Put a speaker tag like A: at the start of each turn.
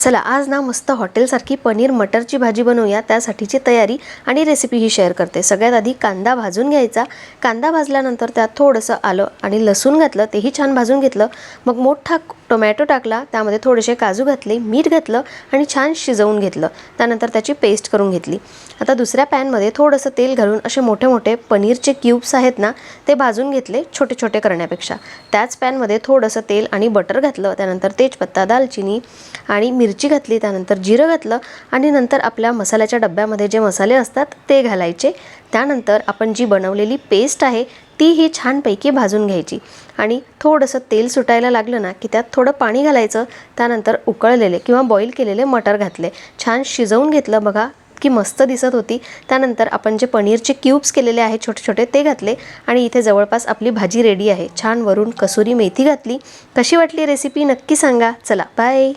A: चला आज ना मस्त हॉटेलसारखी पनीर मटरची भाजी बनवूया। त्यासाठीची तयारी आणि रेसिपी ही शेअर करते। सगळ्यात आधी कांदा भाजून घ्यायचा। कांदा भाजल्यानंतर त्यात थोडंसं आलं आणि लसूण घातलं, तेही छान भाजून घेतलं। मग मोठा टोमॅटो टाकला, त्यामध्ये थोडेसे काजू घातले, मीठ घातलं आणि छान शिजवून घेतलं। त्यानंतर त्याची पेस्ट करून घेतली। आता दुसऱ्या पॅनमध्ये थोडंसं तेल घालून असे मोठे मोठे पनीरचे क्यूब्स आहेत ना, ते भाजून घेतले छोटे छोटे करण्यापेक्षा। त्याच पॅनमध्ये थोडंसं तेल आणि बटर घातलं, त्यानंतर तेजपत्ता, दालचिनी आणि मिरची घातली, त्यानंतर जिरं घातलं आणि नंतर आपल्या मसाल्याच्या डब्यामध्ये जे मसाले असतात ते घालायचे। त्यानंतर आपण जी बनवलेली पेस्ट आहे ती ही छानपैकी भाजून घ्यायची आणि थोडंसं तेल सुटायला लागलं ना की त्यात थोडं पाणी घालायचं। त्यानंतर उकळलेले किंवा बॉईल केलेले मटर घातले, छान शिजवून घेतलं। बघा की मस्त दिसत होती। त्यानंतर आपण जे पनीरचे क्यूब्स केलेले आहेत छोटे छोटे ते घातले आणि इथे जवळपास आपली भाजी रेडी आहे। छान वरून कसुरी मेथी घातली। कशी वाटली रेसिपी नक्की सांगा। चला बाय।